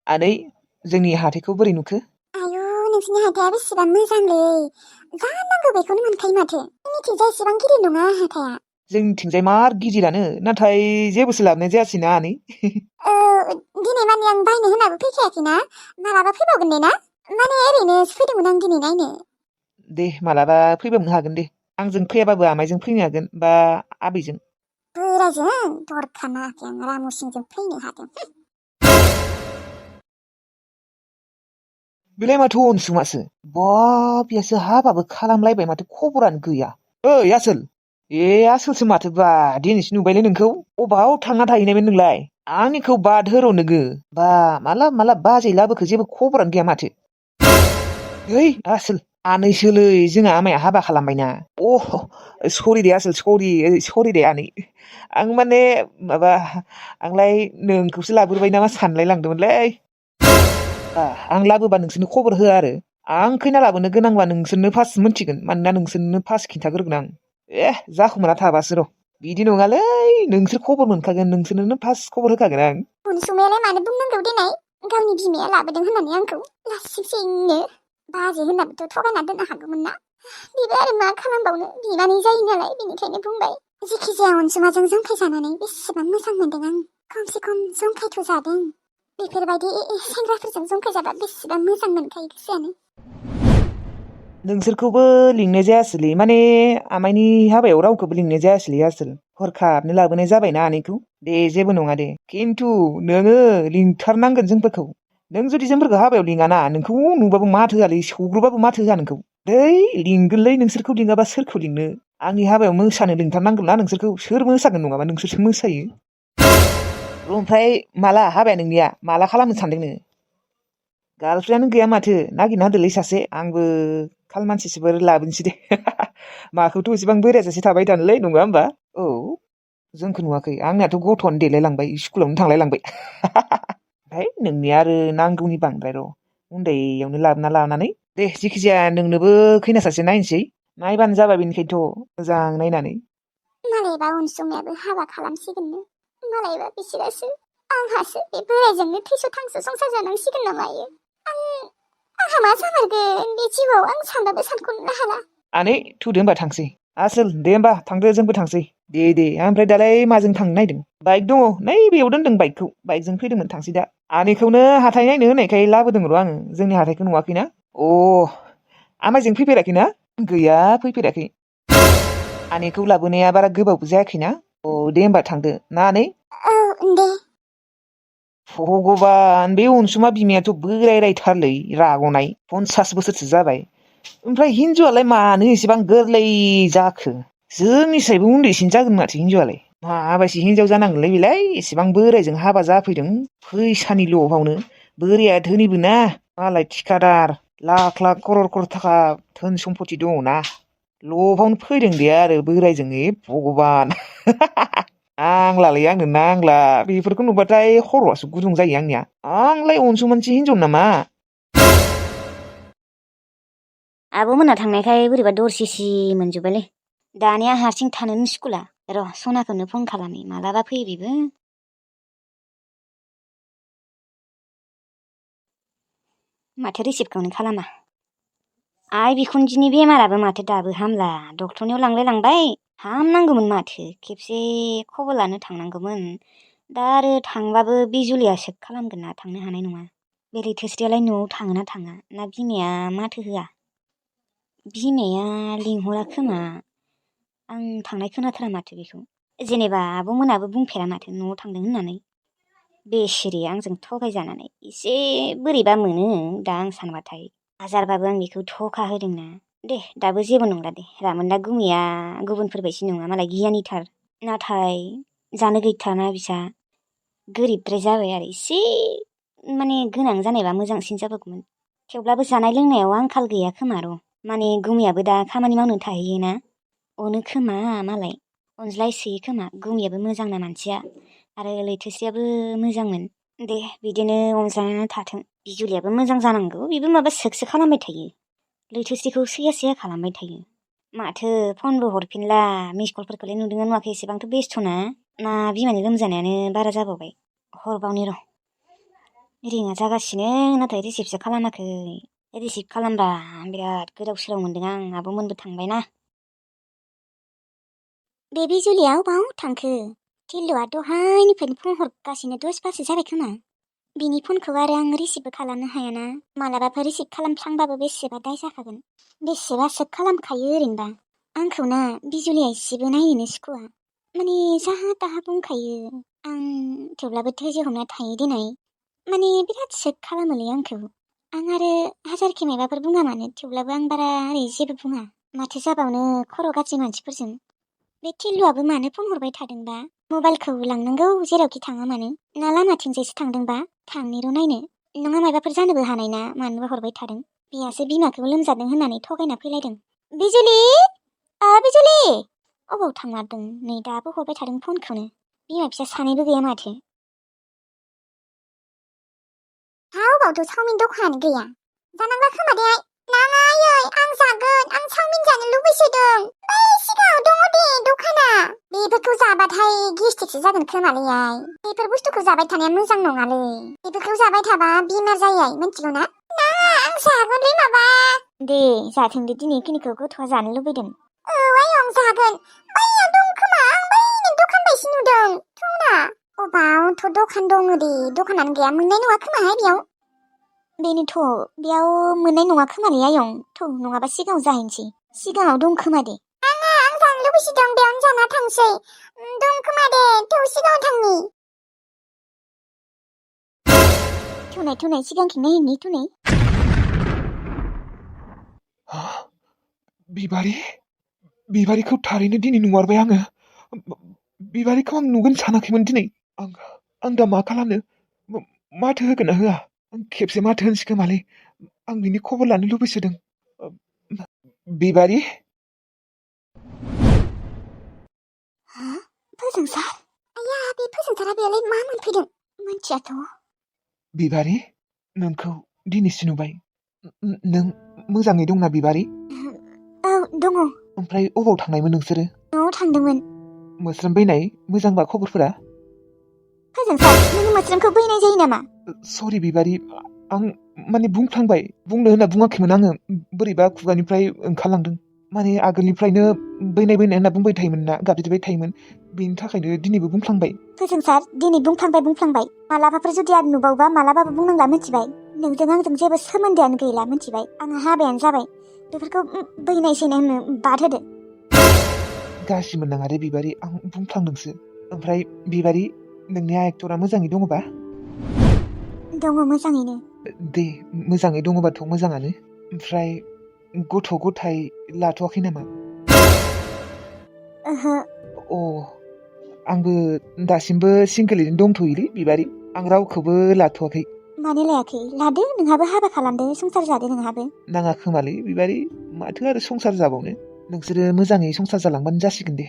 आनै जोंनि हाथायखौ बोरै नुखो? आयु नोंसिनि हाथाया बेसेबां मोजांलै जा नांगौ बेखौनो मोनखायो माथो जोंनिथिंजाय एसेबां गिदिर नङा हाथाया जोंनिथिंजाय मार गिदिरानो नाथाय जेबोसो लाबोनाय जायासैना आनै दिनै माने आं बायनो होनाबो फैखायाखैना मालाबा फैबावगोन दे ना माने ओरैनोसो फैदोंमोन आं दिनै नायनो दे मालाबा फैबावनो हागोन दे आंजों फैयाबाबो आमाइजों फैनो हागोन बा आबैजों बोरायजों दरखा नायाखै आं रामुसिंजों फैनो हादों बेलाय माथो अनसुमासो बा बियासो हाबाबो खालामलायबाय माथो खबरानो गैया ओइ आसोल ए आसोलसो माथोबा दिनैसो नुबायलै नोंखौ अबाव थांना थाहैनायमोन नोंलाय आंनिखौ बाद होर' नोङो बा माला बाजै लाबोखो जेबो खबरानो गैया माथो ओइ आसोल आनैसोलै जोंहा आमाया हाबा खालामबायना सरि दे आसोल सरि दे आनै आं माने माबा आंलाय नोंखौसो लाबोबाय नामा सानलाय लांदोंमोनलै आं लाबोबा नोंसोरनो खबर होआ आरो आं खैना लाबोनो गोनांबा नोंसोरनो फार्स्ट मोनथिगोन मानोना नोंसोरनो फार्स्ट खिन्थाग्रोगोन आं जाखुमाना थाबासो र' बिदि नङालै नोंसोर खबर मोनखागोन नोंसोरनो फार्स्ट खबर होखागोन आं अनसुमायालाय मानो बुंनांगौ देनाय गावनि बिमाया लाबोदों होननानै आंखौ लासिंसिंनो बाजै होननाबोथ' थगायना दोननो हागौमोन ना बेबो आरो मा खालामबावनो बिमानै जायो नालाय बेनिखायनो बुंबाय जेखिजाया अनसुमाजों जंखायजानानै बेसेबां मोजां मोनदों आं खमसे खम जंखायथ' जादों बेफोरबायदि सेंग्राफोरजों जंखायजाबा बेसेबां मोजां मोनखायो गोसोआनो नोंसोरखौबो लिंनाय जायासैलै माने आमाइनि हाबायाव रावखौबो लिंनाय जायासैलै आसोल हरखाबनो लाबोनाय जाबायना आनैखौ दे जेबो नङा दे खिन्थु नोङो लिंथारनांगोन जोंफोरखौ नों जुदि जोंफोरखौ हाबायाव लिङाना नोंखौ नुबाबो माथो होआलै सौग्रोबाबो माथो होआ नोंखौ दै लिंगोनलै नोंसोरखौ लिङाबा सोरखौ लिंनो आंनि हाबायाव मोसानो लिंथारनांगोनना नोंसोरखौ सोर मोसागोन नङाबा नोंसोरसो मोसायो ओमफ्राय माला हाबाया नोंनिया माला खालामनो सानदोंनो गार्लफ्रेन्डआनो गैया माथो नागिरना होदोलै सासे आंबो खाल मानसिसोफोर लाबोनोसै दे माखौथ' एसेबां बोरायजासे थाबाय थानोलै नङा होमबा औ जोंखौ नुवाखै आंनियाथ' गथ'आनो देलायलांबाय स्कुलावनो थांलायलांबाय ओमफ्राय नोंनिया आरो नांगौनि बांद्राय र' उन्दैयावनो लानानै दे जेखिजाया नोंनोबो खैना सासे नायनोसै नायबानो जाबाय बेनिखायथ' मोजां नायनानै मालायबा अनसुमायाबो हाबा खालामसिगोननो मालायबा बिसोरासो आंहासो बे बोरायजोंनो थैस' थांस' संसार जानांसिगोन ना मायो आंहा मा जामारगोन बे जिउआव आं सानबाबो सानख'नो हाला आनै थुदो होनबा थांसै आसोल दे होमबा थांदो जोंबो थांसै दे ओमफ्राय दालाय माजों थांनो नायदों बाइक दङ नै बेयाव दोनदों बाइकखौ बाइकजों फैदोंमोन थांसै दा आनैखौनो हाथाय नायनो होनायखाय लाबोदों र' आङो जोंनि हाथायखौ नुवाखैना आमाइजों फैफेराखैना गैया फैफेराखै आनैखौ लाबोनाया बारा गोबावबो जायाखैना दे होमबा थांदो ना आनै औ दे भगबान बे अनसुमा बिमायाथ' बोरायथारलै राग'नाय 50 बोसोरसो जाबाय ओमफ्राय हिनजावआलाय मानो एसेबां गोरलै जाखो जोंनिफ्रायबो उन्दैसिन जागोन माथो हिनजावआलाय माबायदि हिनजाव जानांगोनलै बेलाय एसेबां बोरायजों हाबा जाफैदों फैसानि लबावनो बोराया धोनिबो ना मालाय थिखादार लाख खरर थाखा धोन सम्पति दङना लबावनो फैदों दे आरो बोरायजों भगबान आंनो नांला बेफोरखौ नुबाथाय खर'आसो गुदुं जायो आंनिया आंलाय अनसुमानसो हिनजाव नामा आब'मोनहा थांनायखाय बोरैबा दरसिसि मोनजोब्बायलै दानिया हारसिं थानोनो स्कुला र' सनाखौनो फन खालामै मालाबा फैयो बेबो माथो रिसिभखौनो खालामा आइ बिखुनजोनि बेमाराबो माथो दाबो हामला डक्टरनियाव लांबाय हामनांगौमोन माथो खेबसे खबर लानो थांनांगौमोन दा आरो थांबाबो बिजुलिया सेक खालामगोन ना थांनो हानाय नङा बे लैथोस्रियालाय न'आव थाङोना थाङा ना बिमाया माथो होआ बिमाया लिंहरा खोमा आं थांनाय खोनाथारा माथो बेखौ जेनेबा आब'मोनाबो बुंफेरा माथो न'आव थांदों होननानै बेसेरे आंजों थगायजानानै एसे बोरैबा मोनो दा आं सानबाथाय हाजारबाबो आं बेखौ धका होदोंना दे दाबो जेबो नंला दे रामोनदा गुमैया गुबुनफोरबायदि नङा मालाय गियानिथार नाथाय जानो गैथाराना बिसा गोरिबद्राय जाबाय आरो एसे माने गोनां जानायबा मोजांसिन जाबौमोन थेवब्लाबो जानाय लोंनायाव आंखाल गैया खोमा र' माने गुमैयाबो दा खामानि मावनो थाहैयोना अनो खोमा मालाय अनज्लायसोयो खोमा गुमैयाबो मोजांना मानसिया आरो लैथोस्रियाबो मोजांमोन दे बिदिनो अनज्लायनानै थाथों बिजुलियाबो मोजां जानांगौ बेबो माबा सोकसो खालामबाय थायो लैथोस्रिखौ सैया खालामबाय थायो माथो फनबो हरफिनला मिसकलफोरखौलाय नुदोंना नुवाखै एसेबांथ' बेस्थ'ना ना बिमानि लोमजानायानो बारा जाबावबाय हरबावनि र' रिङा जागासिनो नाथाय रिसिभसो खालामाखै। रिसिभ खालामबा बिराद गोदाव सोराव मोनदों आं। आब'मोनबो थांबायना। बे बिजुलिया अबाव थांखो? टिल्लुआ दहायनिफ्रायनो फन हरगासिनो 10 बारसो जाबाय खोमा। बिनि फनखौ आरो आं रिसिभबो खालामनो हायाना। मालाबाफोर रिसिभ खालामफ्लांबाबो बेसेबा दाय जाखागोन। बेसेबासो खालामखायो ओरैनोबा। आंखौ ना बिजुलिया एसेबो नायनोनो सुखुवा। माने जाहा ताहा बुंखायो। आं थेवब्लाबो धैर्य हमना थायो देनाय। माने बिराद सोख खालामोलै आंखौ। आं आरो हाजारखि मायबाफोर बुङा मानो थेवब्लाबो आं बारा ओरै जेबो बुङा। माथो जाबावनो खर' गाज्रि मानसिफोरजों। बे टिल्लुआबो मानो फन हरबाय थादोंबा? मबाइलखौ लांनांगौ जेरावखि थाङा मानो। ना लामाथिंजायसो थांदोंबा? थांनि र' नायनो। नङा मायबाफोर जानोबो हानाय ना मानोबा हरबाय थादों। बेयासो बिमाखौ लोमजादों होननानै थगायना फैलायदों। बिजुलि! बिजुलि! अबाव थांमारदों? नै दाबो हरबाय थादों फनखौनो। बिमा फिसा सानैबो गैया माथो। अबावथ' चावमिन दखानानो गैया। जानांला खोमा दे। नाङायै आं जागोन। आं चावमिन जानो लुबैसोदों। बै सिगाङाव दङ दे दखाना। बेफोरखौ जाबाथाय गेस्ट्रिकसो जागोन खोमालै आइ। बेफोर बुस्थुखौ जाबाय थानाया मोजां नङालै। बेफोरखौ जाबाय थाबा बेमार जायो आइ मिन्थिगौ ना? नाङा आं जागोनलै माबा। दे जाथोंदे दिनै खिनिखौ गथ'आ जानो लुबैदों। आयं जागोन। बैयाव दं खोमा आं बैनि दखान बायसो नुदों। थौना। अबावथ' दखान दङ दे। दखानानो गैया मोननाय नङा खोमाहाय बेयाव। बेनोथ' बेयाव मोननाय नङा खोमालै आयं। थौ नङाबा सिगाङाव जाहैनोसै। सिगाङाव दं खोमा दे। आं जानो लुबैसोदों बेयावनो जाना थांसै। दं खोमा दे थौ सिगाङाव थांनि। थौनाय सिगांथिं नायहैनि थौनाय। बिबारिखौ थारैनो दिनै नुमारबाय आङो। बिबारिखौ आं नुगोन सानाखैमोन दिनै। आं दा मा खालामनो? माथो होगोन ना होआ? खेबसे माथो होनसै खोमालै। आं बिनि खबर लानो लुबैसोदों। बिबारि? फोजोंसार? आया बे फोजोंसारा बेयावलाय मा मोनफैदों? मोनथियाथ'। बिबारि नोंखौ दिनैसो नुबाय। नों मोजाङै दंना बिबारि? औ दङ। ओमफ्राय अबाव थांनायमोन नोंसोरो? न'आव थांदोंमोन। मोस्रोम बैनाय मोजांबा खबरफोरा? फोजोंसार नोङो मोस्रोमखौ बैनाय जायो नामा? सरि बिबारि आं माने बुंफ्लांबाय। बुंनो होनना बुङाखैमोन आङो। बोरैबा खुगानिफ्राय ओंखारलांदों। माने आगोलनिफ्रायनो बैनाय होनना बुंबाय थायोमोन ना गाबज्रिबाय थायोमोन। बेनि थाखायनो दिनैबो बुंफ्लांबाय। फोजोंसार दिनै बुंफ्लांबाय। मालाबाफोर जुदि आरो नुबावबा मालाबाबो बुंनांला मिथिबाय। नोंजों आंजों जेबो सोमोन्दोआनो गैला मिथिबाय। आंहा हाबायानो जाबाय। बेफोरखौ बैनाय सैनाय होननो बाद होदो। गाज्रि मोननाङा दे बिबारि आं बुंफ्लांदोंसो। ओमफ्राय बिबारि नोंनि एक्टरा मोजाङै दङबा? दङ मोजाङैनो। दे मोजाङै दङबाथ' मोजाङानो। ओमफ्राय गथ' गथाय लाथ'वाखै नामा? ओहो। आंबो दासिमबो सिंगोलैनो दंथ'योलै बिबारि। आं रावखौबो लाथ'वाखै। मानो लायाखै? लादो नोंहाबो हाबा खालामदो संसार जादो नोंहाबो। नाङा खोमालै बिबारि माथो आरो संसार जाबावनो। नोंसोरो मोजाङै संसार जालांबानो जासिगोन दे।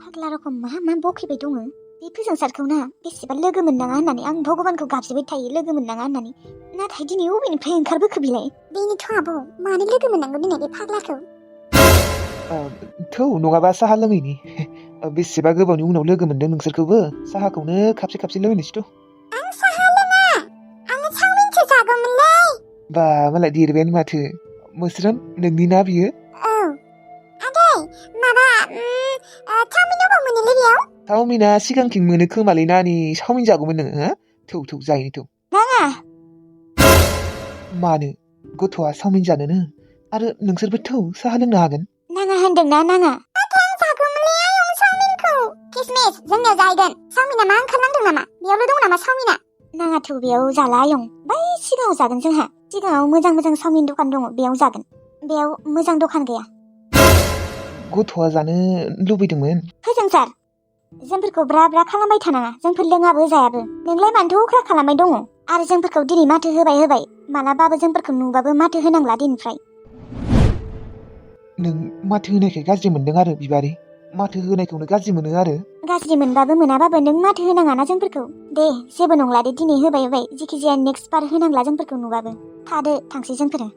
फाग्ला रखम मा बखिबाय दङ? बे फोजोंसारखौ ना बेसेबा लोगो मोननाङा होननानै आं भगबानखौ गाबज्रिबाय थायो लोगो मोननाङा होननानै। नाथाय दिनै अबेनिफ्राय ओंखारबोखो बिलाय? बेनोथ' आब' मानो लोगो मोननांगौ दिनै बे फाग्लाखौ? थौ नङाबा साहा लोंहैनि। बेसेबा गोबावनि उनाव लोगो मोनदों नोंसोरखौबो। साहाखौनो खाबसे लोंहैनोसै थ'। आं साहा लोङा। आङो चावमिनसो जागौमोनलै। बा मालाय देरबायानो माथो। मोस्रोम नोंनि ना बियो? औ। आदै माबा चावमिन अबाव मोनोलै बेयाव? चावमिना सिगांथिं मोनो खोमालै नानि। चावमिन जागौमोन नोङो हो? थौ जाहैनि थौ। नाङा। मानो? गथ'आ चावमिन जानोनो। आरो नोंसोरबो थौ साहा लोंनो हागोन। नाङा होनदोंना नाङा? नाथाय आं जागौमोनलै आयं चावमिनखौ। किसमिस जोंनियाव जाहैगोन। चावमिना मा ओंखारनांदों नामा? बेयावल' दं नामा चावमिना? नाङाथ' बेयाव जाला आयं। बै सिगाङाव जागोन जोंहा। सिगाङाव मोजां चावमिन दखान दङ बेयाव जागोन। बेयाव मोजां दखान गैया। गथ'आ जानो लुबैदोंमोन। फोजोंसार जोंफोरखौ ब्रा ब्रा खालामबाय थानाङा। जोंफोर लोङाबो जायाबो। नोंलाय मानोथो अख्रा खालामबाय दङ? आरो जोंफोरखौ दिनै माथो होबाय। मालाबाबो जोंफोरखौ नुबाबो माथो होनांला दिनैनिफ्राय। नों माथो होनायखाय गाज्रि मोनदों आरो बिबारि। माथो होनायखौनो गाज्रि मोनो आरो। गाज्रि मोनबाबो मोनाबाबो नों माथो होनाङाना जोंफोरखौ। दे जेबो नंला दे दिनै होबाय। जिखिजाया नेक्स्ट बार होनांला जोंफोरखौ नुबाबो। थादो थांसै जोंफोरो।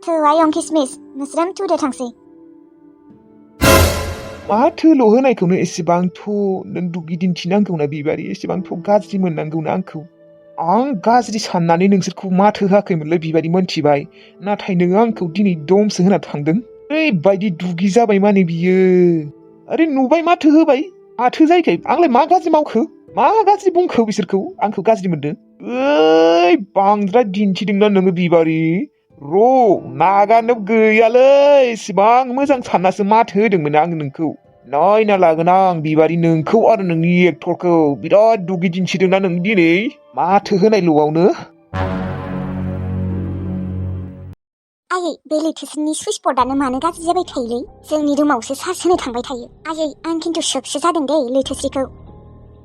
थौ आयं किसमिस मोस्रोम थुदो थांसै। माथोल' होनायखौनो एसेबांथ' नों बिदिन्थि नांगौना बिबारि? एसेबांथ' गाज्रि मोननांगौना आंखौ? आं गाज्रि साननानै नोंसोरखौ माथो होआखैमोनलै बिबायदि मोनथिबाय नाथाय नोङो आंखौ दिनै दमसो होना थांदों ओरैबायदि दुगि जाबाय माने बियो ओरै नुबाय माथो होबाय माथो जायखै आंलाय मा गाज्रि मावखो मा गाज्रि बुंखो बिसोरखौ आंखौ गाज्रि मोनदों बांद्राय दिन्थिदोंना नोङो बिबारि नागारनो गैयालै इसिबां मोजां साननासो माथो होदोंमोन आं नोंखौ नायना लागोन आं बिबारि नोंखौ आरो नोंनि एक्टरखौ बिराद दुगि दिन्थिदोंना नों दिनै माथो होनायल'आवनो आयै बे लैथोसिनि सुइस बर्डआनो मानो गाज्रि जाबाय थायोलै जोंनि रुमावसो चार्ज होनो थांबाय थायो आयै आं खिन्थु शकसो जादों दे लैथोस्रिखौ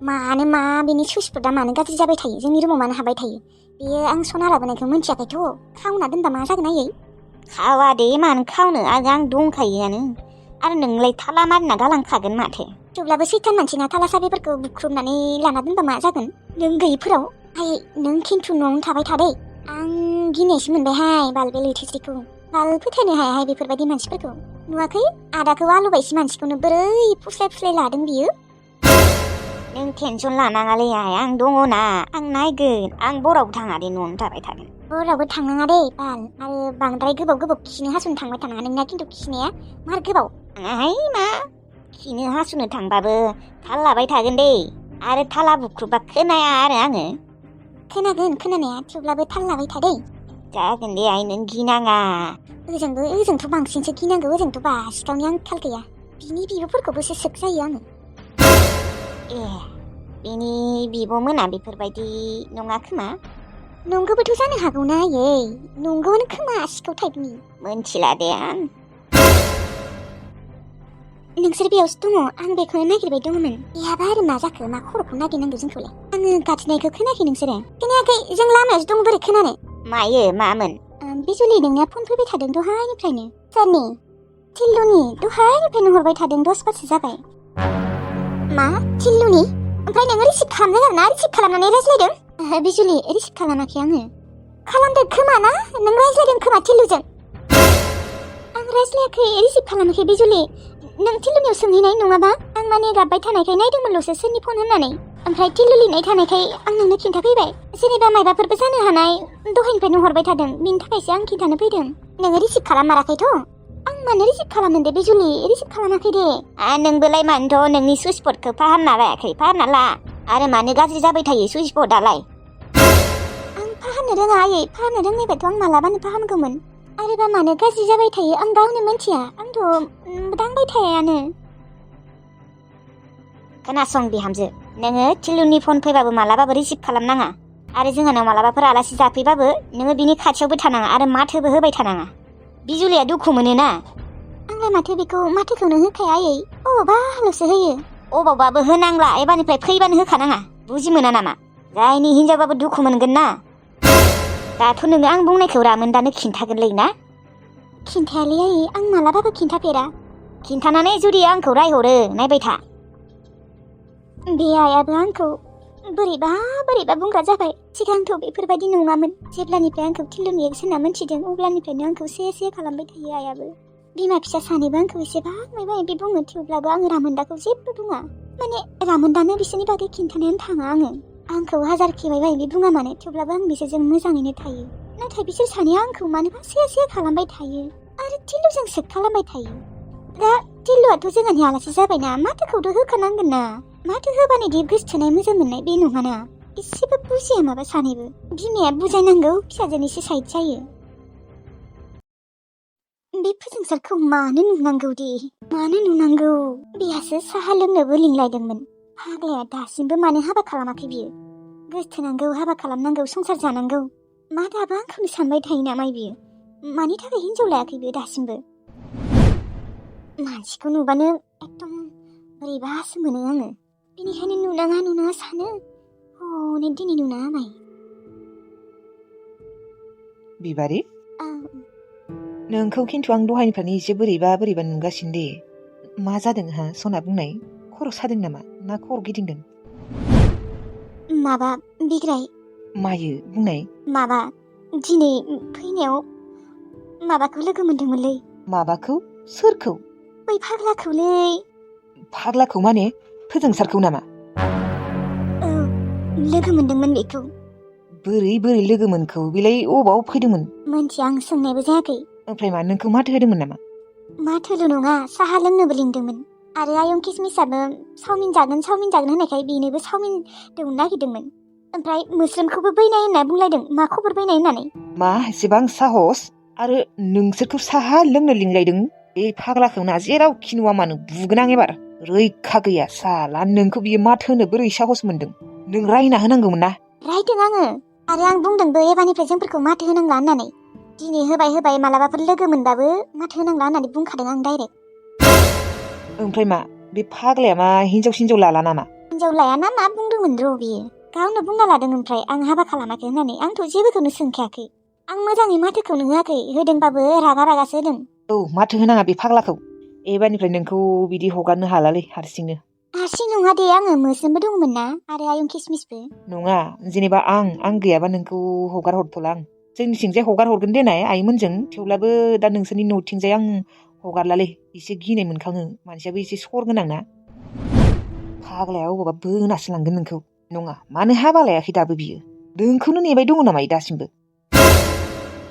मानो मा बेनि सुइस बर्डआ मानो गाज्रि जाबाय थायो जोंनि रुमाव मानो हाबबाय थायो बेयो आं सना लाबोनायखौ मोनथियाखैथ' खावना दोनबा मा जागोन आयै खावा दे मानो खावनो आं दंखायोआनो आरो नोंलाय थाला मारिना गालांखागोन माथो थेवब्लाबो सैथान मानसिना थाला साबिफोरखौ बुख्रुबनानै लाना दोनबा मा जागोन नों गैयिफोराव आयै नों खिन्थु न'आवनो थाबाय थादे आं गिनायसो मोनबायहाय बाल बे लैथोस्रिखौ बाल फोथायनो हायाहाय बेफोरबायदि मानसिफोरखौ नुवाखै आदाखौ आलु बायसि मानसिखौनो बोरै फुस्लाय लादों बियो नों टेनसन लानाङालै आं दङना आं नायगोन आं बरावबो थाङा दे न'आवनो थाबाय थागोन बरावबो थांनाङा दे बाल आरो बांद्राय गोबाव खिनो हासुनो थांबाय थानाङा नोंना खिन्थु खिनाया मार गोबाव आहाय मा खिनो हासुनो थांबाबो थाल लाबाय थागोन दे आरो थाला बुख्रुबा खोनाया आरो आङो खोनागोन खोनानाया थेवब्लाबो थाल लाबाय थादे जागोन दे आइ नों गिनाङा ओजोंथ' बांसिनसो गिनांगौ ओजोंथ' बासिखावनि आंखाल गैया बिनि बिब'फोरखौबोसो सोख जायो आङो ए बिनि बिब'मोना बेफोरबायदि नङा खोमा नंगौबोथ' जानो हागौना आयै नंगौआनो खोमा सिखाव टाइपनि मोनथिला दे आं नोंसोर बेयावसो दङ आं बेखौनो नागिरबाय दङमोन बेहाबा आरो मा जाखो मा खर'खौ नागिरनांगौ जोंखौलाय आङो गाबज्रिनायखौ खोनायाखै नोंसोरो खोनायाखै जों लामायावसो दं बोरै खोनानो मायो मामोन बिजुलि नोंनिया फन फैबाय थादों दहायनिफ्रायनो सोरनि थिल्लुनि दहायनिफ्रायनो हरबाय थादों 10 बारसो जाबाय मा थिल्लुनि ओमफ्राय नोङो रिसिभ खालामदों आरोना रिसिभ खालामनानै रायज्लायदों बिजुलि रिसिभ खालामाखै आङो खालामदों खोमा ना नों रायज्लायदों खोमा थिल्लुजों आं रायज्लायाखै रिसिभ खालामाखै बिजुलि नों थिल्लुनियाव सोंहैनाय नङाबा आं माने गाबबाय थानायखाय नायदोंमोनल'सो सोरनि फन होननानै ओमफ्राय थिल्लु लिरनाय थानायखाय आं नोंनो खिन्थाफैबाय जेनेबा मायबाफोरबो जानो हानाय दहायनिफ्रायनो हरबाय थादों बिनि थाखायसो आं खिन्थानो फैदों नोङो रिसिभ खालामाराखैथ' आं मानो रिसिभ खालामनो दे बिजुलि रिसिभ खालामाखै दे नोंबोलाय मानोथ' नोंनि सुइस बर्डखौ फाहामना लायाखै फाहामना ला आरो मानो गाज्रि जाबाय थायो सुइस बर्डआलाय आं फाहामनो रोङा आयै फाहामनो रोंनायबाथ' आं मालाबानो फाहामगौमोन आरोबा मानो गाज्रि जाबाय थायो आं गावनो मिन्थिया आंथ' दांबाय थायानो खोनासं बिहामजो नोङो थिल्लुनि फन फैबाबो मालाबाबो रिसिभ खालामनाङा आरो जोंहानाव मालाबाफोर आलासि जाफैबाबो नोङो बिनि खाथियावबो थानाङा आरो माथोबो होबाय थानाङा बिजुलिया दुखु मोनोना आंलाय माथो बेखौ माथोखौनो होखाया आयै अबावबाल'सो होयो अबावबाबो होनांला एबारनिफ्राय फैबानो होखानाङा बुजि मोना नामा जायनि हिनजावबाबो दुखु मोनगोन ना दाथ' नोङो आं बुंनायखौ रामोनदानो खिन्थागोनलै ना खिन्थायालै आयै आं मालाबाबो खिन्थाफेरा खिन्थानानै जुदि आंखौ रायहरो नायबाय था बे आइयाबो आंखौ बोरैबा बुंग्रा जाबाय सिगांथ' बेफोरबायदि नङामोन जेब्लानिफ्राय आंखौ थिल्लुनि एक्स होनना मोनथिदों अब्लानिफ्रायनो आंखौ से खालामबाय थायो आइयाबो बिमा फिसा सानैबो आंखौ एसेबां माबा माबि बुङो थेवब्लाबो आङो रामोनदाखौ जेबो बुङा माने रामोनदानो बिसोरनि बागै खिन्थानायानो थाङा आंखौ हाजारखि माबा माबि बुङा माने थेवब्लाबो आं बिसोरजों मोजाङैनो थायो नाथाय बिसोर सानैया आंखौ मानोबा से खालामबाय थायो आरो थिल्लुजों सोख खालामबाय थायो दा थिल्लुआथ' जोंहानि आलासि जाबायना माथोखौथ' होखानांगोन ना माथो होबानो दि गोसथोनाय मोजां मोननाय बे नङाना एसेबो बुजिया माबा सानैबो बिमाया बुजायनांगौ फिसाजोनिसो साइड जायो बे फोजोंसारखौ मानो नुनांगौ बेहासो साहा लोंनोबो लिंलायदोंमोन फाग्लाया दासिमबो मानो हाबा खालामाखै बियो गोसथोनांगौ हाबा खालामनांगौ संसार जानांगौ मा दाबो आंखौनो सानबाय थायो नामा बियो मानि थाखाय हिनजाव लायाखै बियो दासिमबो मानसिखौ नुबानो एकदम बोरैबासो मोनो आङो बेनिखायनो नुनाङा सानो हनै दिनै नुना होबाय बिबारि नोंखौ खिन्थु आं दहायनिफ्रायनो एसे बोरैबा नुगासिनो दे मा जादों हा सना बुंनाय खर' सादों नामा ना खर' गिदिंदों माबा बिग्राय मायो बुंनाय माबा दिनै फैनायाव माबाखौ लोगो मोनदोंमोनलै माबाखौ सोरखौ बै फाग्लाखौलै फाग्लाखौ माने फोजोंसारखौ नामा औ लोगो मोनदोंमोन बेखौ बोरै लोगो मोनखौ बेलाय अबाव फैदोंमोन? मोनथिया आं सोंनायबो जायाखै। ओमफ्राय मा नोंखौ माथो होदोंमोन नामा? माथोल' नङा साहा लोंनोबो लिंदोंमोन आरो आयं किसमिसाबो चावमिन जागोन होननायखाय बेनोबो चावमिन दौनो नागिरदोंमोन। ओमफ्राय मोस्रोमखौबो बैनाय होनना बुंलायदों। मा खबर बैनाय होननानै? मा एसेबां साहस आरो नोंसोरखौ साहा लोंनो लिंलायदों? बे फाग्लाखौ ना जेरावखि नुवा मानो बुगोन आं एबार। रैखा गैया साला नोंखौ बियो माथो होनो बोरै साहस मोनदों? नों रायना होनांगौमोन ना। रायदों आङो आरो आं बुंदोंबो एबारनिफ्राय जोंफोरखौ माथो होनांला होननानै। दिनै होबाय मालाबाफोर लोगो मोनबाबो माथो होनांला होननानै बुंखादों आं डाइरेक्ट। ओमफ्राय मा बे फाग्लाया मा हिनजाव लाला नामा? हिनजाव लायाना मा बुंदोंमोन र' बियो गावनो बुंना लादों। ओमफ्राय आं हाबा खालामाखै होननानै आंथ' जेबोखौनो सोंखायाखै। आं मोजाङै माथोखौनो होआखै, होदोंबाबो रागासो होदों। औ माथो होनाङा बे फाग्लाखौ। एबारनिफ्राय नोंखौ बिदि हगारनो हालालै हारसिंनो। हारसिं नङा दे, आङो मोस्रोमबो दंमोन ना आरो आयं किसमिसबो। नङा जेनेबा आं गैयाबा नोंखौ हगार हरथ'ला आं। जोंनिथिंजाय हगार हरगोन देनाय आइमोनजों, थेवब्लाबो दा नोंसोरनि न'थिंजाय आं हगारलालै। एसे गिनाय मोनखाङो, मानसियाबो एसे सर गोनां ना। फाग्लाया अबावबा बोनासो लांगोन नोंखौ। नङा मानो हाबा लायाखै दाबो बियो? नोंखौनो नेबाय दङ नामा दासिमबो?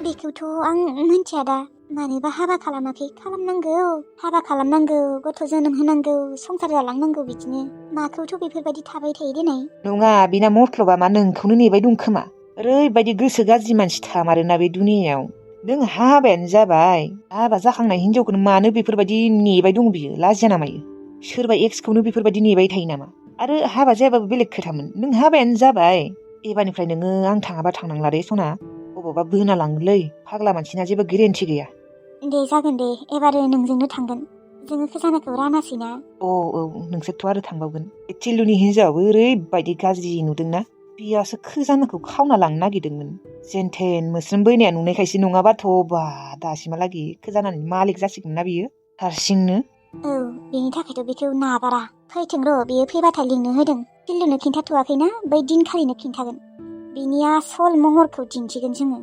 बेखौथ' आं मिन्थिया दा। मानोबा हाबा खालामाखै? खालामनांगौ, हाबा खालामनांगौ, गथ' जोनोम होनांगौ, संसार जालांनांगौ बिदिनो। माखौथ' बेफोरबायदि थाबाय थायो देनाय। नङा बिना मथलबा मा नोंखौनो नेबाय दं खोमा। ओरैबायदि गोसो गाज्रि मानसि थामारोना बे दुनियायाव। नों हाबायानो जाबाय, हाबा जाखांनाय हिनजावखौनो मानो बेफोरबायदि नेबाय दं बियो? लाजिया नामायो? सोरबा एक्सखौनो बेफोरबायदि नेबाय थायो नामा? आरो हाबा जायाबाबो बेलेग खोथामोन, नों हाबायानो जाबाय। एबारनिफ्राय नोङो आं थाङाबा थांनांला दे सना। अबावबा बोना लाङोलै, फाग्ला मानसिना जेबो गेरेन्थि गैया। दे जागोन दे, एबारो नोंजोंनो थांगोन। जोङो खोजानाखौ रानासैना। औ नोंसोरथ' आरो थांबावगोन। बे टिल्लुनि हिनजावाबो ओरैबायदि गाज्रि नुदोंना, बियासो खोजानाखौ खावना लांनो नागिरदोंमोन। जेनथेन मोस्रोम बैनाया नुनायखायसो, नङाबाथ' बा दासिमहालागै खोजानानि मालिक जासिगोन ना बियो हारसिंनो। औ बेनि थाखायथ' बेखौ नागारा। फैथों र', बेयो फैबाथाय लिंनो होदों। टिल्लुनो खिन्थाथ'वाखैना, बै दिनखालिनो खिन्थागोन। बिनि आसल महरखौ दिन्थिगोन जोङो।